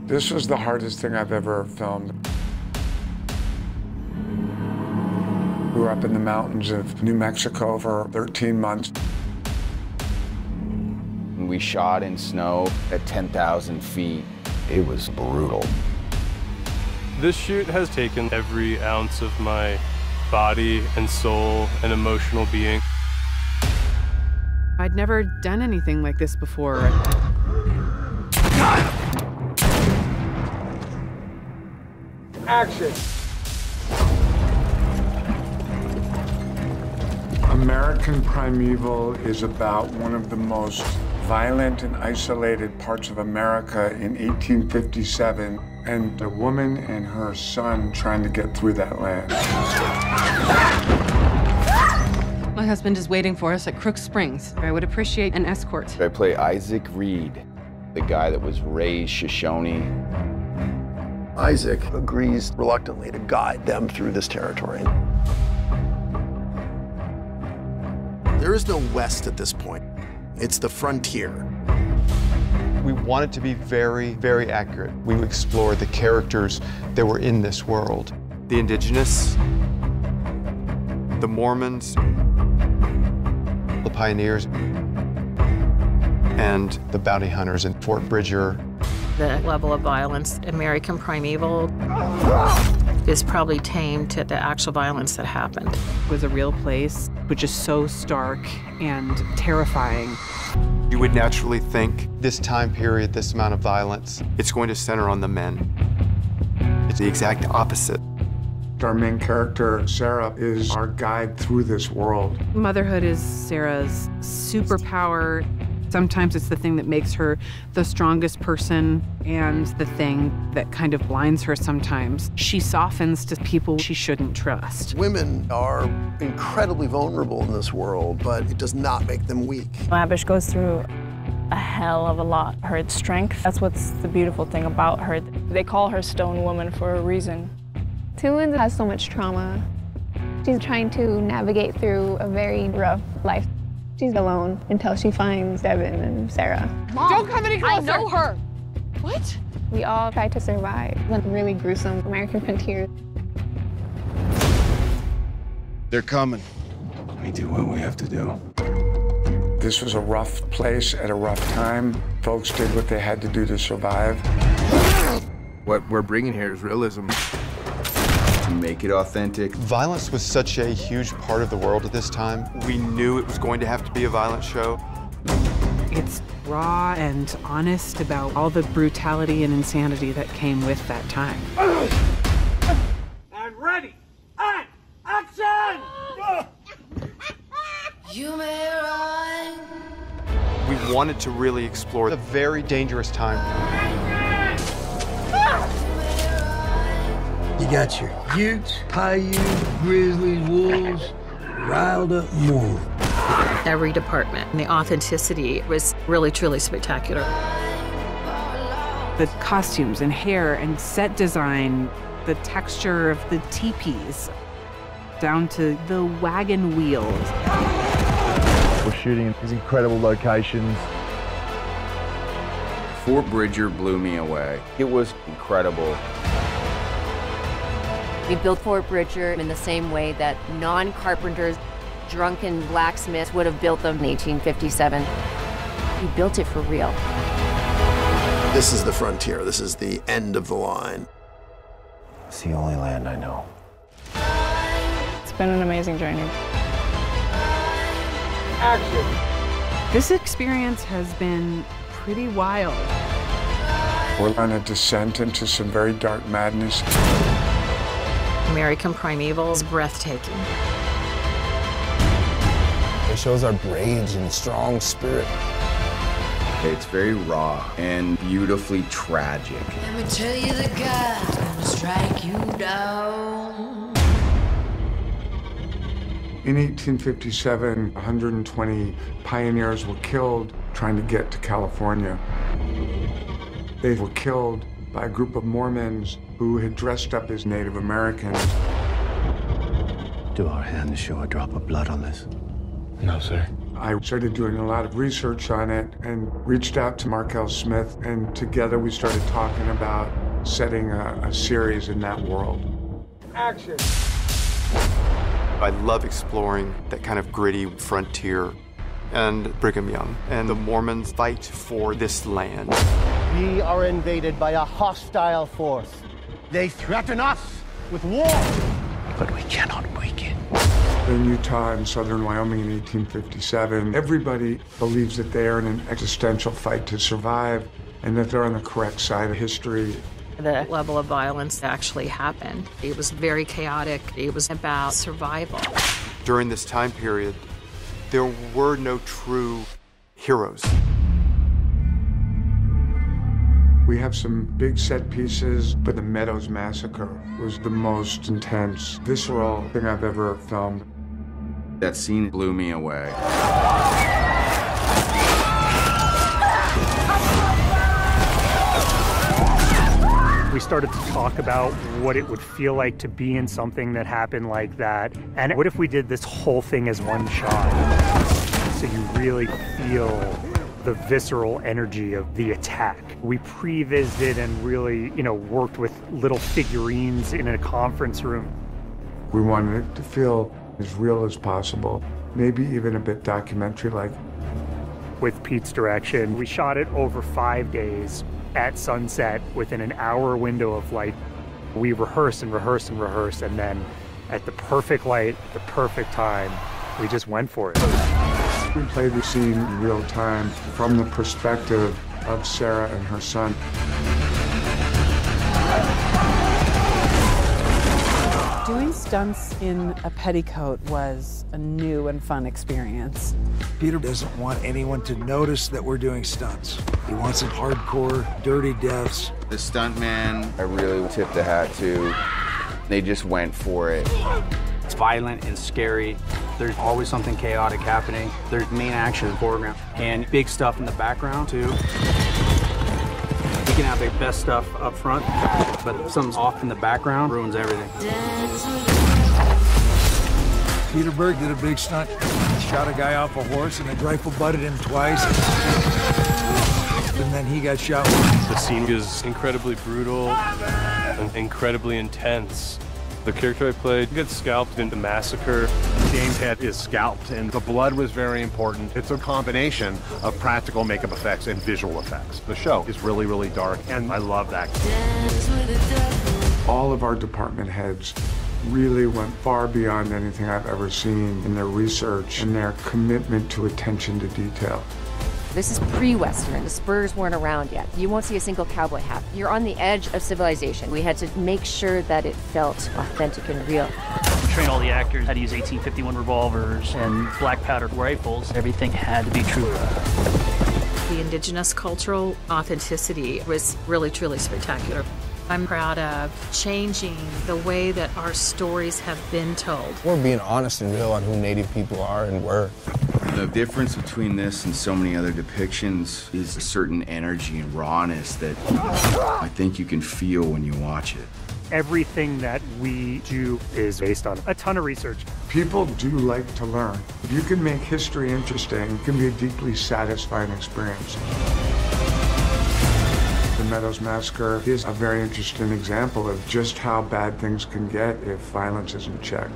This was the hardest thing I've ever filmed. We were up in the mountains of New Mexico for 13 months. We shot in snow at 10,000 feet. It was brutal. This shoot has taken every ounce of my body and soul and emotional being. I'd never done anything like this before. Action! American Primeval is about one of the most violent and isolated parts of America in 1857, and a woman and her son trying to get through that land. My husband is waiting for us at Crook Springs. I would appreciate an escort. I play Isaac Reed, the guy that was raised Shawnee. Isaac agrees reluctantly to guide them through this territory. There is no West at this point. It's the frontier. We want it to be very, very accurate. We explore the characters that were in this world. The indigenous, the Mormons, the pioneers, and the bounty hunters in Fort Bridger. The level of violence, American Primeval, is probably tame to the actual violence that happened. It was a real place, which is so stark and terrifying. You would naturally think this time period, this amount of violence, it's going to center on the men. It's the exact opposite. Our main character, Sara, is our guide through this world. Motherhood is Sarah's superpower. Sometimes it's the thing that makes her the strongest person and the thing that kind of blinds her sometimes. She softens to people she shouldn't trust. Women are incredibly vulnerable in this world, but it does not make them weak. Abish goes through a hell of a lot. Her strength, that's what's the beautiful thing about her. They call her Stone Woman for a reason. Tulin has so much trauma. She's trying to navigate through a very rough life. She's alone until she finds Devin and Sara. Mom, don't come any closer. I know her. What? We all try to survive the really gruesome American frontier. They're coming. We do what we have to do. This was a rough place at a rough time. Folks did what they had to do to survive. What we're bringing here is realism. Make it authentic. Violence was such a huge part of the world at this time. We knew it was going to have to be a violent show. It's raw and honest about all the brutality and insanity that came with that time. And ready, and action! You may run. We wanted to really explore a very dangerous time. You got your Utes, Paiutes, Grizzlies, Wolves, riled up more. Every department, and the authenticity was really, truly spectacular. The costumes and hair and set design, the texture of the teepees, down to the wagon wheels. We're shooting in these incredible locations. Fort Bridger blew me away. It was incredible. We built Fort Bridger in the same way that non-carpenters, drunken blacksmiths would have built them in 1857. We built it for real. This is the frontier. This is the end of the line. It's the only land I know. It's been an amazing journey. Action! This experience has been pretty wild. We're on a descent into some very dark madness. American Primeval is breathtaking. It shows our brains and strong spirit. It's very raw and beautifully tragic. Let me tell you the God's gonna strike you down. In 1857, 120 pioneers were killed trying to get to California. They were killed by a group of Mormons who had dressed up as Native Americans. Do our hands show a drop of blood on this? No, sir. I started doing a lot of research on it and reached out to Markel Smith, and together we started talking about setting a series in that world. Action. I love exploring that kind of gritty frontier. And Brigham Young and the Mormons fight for this land. We are invaded by a hostile force. They threaten us with war. But we cannot weaken. In Utah and southern Wyoming in 1857, everybody believes that they are in an existential fight to survive and that they're on the correct side of history. The level of violence actually happened. It was very chaotic. It was about survival. During this time period, there were no true heroes. We have some big set pieces, but the Meadows Massacre was the most intense, visceral thing I've ever filmed. That scene blew me away. We started to talk about what it would feel like to be in something that happened like that. And what if we did this whole thing as one shot? So you really feel the visceral energy of the attack. We pre-visited and really, worked with little figurines in a conference room. We wanted it to feel as real as possible, maybe even a bit documentary-like. With Pete's direction, we shot it over 5 days at sunset within an hour window of light. We rehearsed and rehearsed and rehearsed, and then at the perfect light, the perfect time, we just went for it. We played the scene in real time from the perspective of Sara and her son. Doing stunts in a petticoat was a new and fun experience. Peter doesn't want anyone to notice that we're doing stunts. He wants it hardcore, dirty deaths. The stuntman, I really tip the hat to. They just went for it. It's violent and scary. There's always something chaotic happening. There's main action in the foreground and big stuff in the background too. You can have the best stuff up front, but if something's off in the background, ruins everything. Peter Berg did a big stunt. Shot a guy off a horse and the rifle butted him twice. And then he got shot. The scene is incredibly brutal and incredibly intense. The character I played gets scalped in the massacre. Dane's head is scalped, and the blood was very important. It's a combination of practical makeup effects and visual effects. The show is really, really dark, and I love that. All of our department heads really went far beyond anything I've ever seen in their research and their commitment to attention to detail. This is pre-Western. The spurs weren't around yet. You won't see a single cowboy hat. You're on the edge of civilization. We had to make sure that it felt authentic and real. Train all the actors how to use 1851 revolvers and black powder rifles. Everything had to be true. The indigenous cultural authenticity was really, truly spectacular. I'm proud of changing the way that our stories have been told. We're being honest and real on who Native people are and were. The difference between this and so many other depictions is a certain energy and rawness that I think you can feel when you watch it. Everything that we do is based on a ton of research. People do like to learn. If you can make history interesting, it can be a deeply satisfying experience. The Meadows Massacre is a very interesting example of just how bad things can get if violence isn't checked.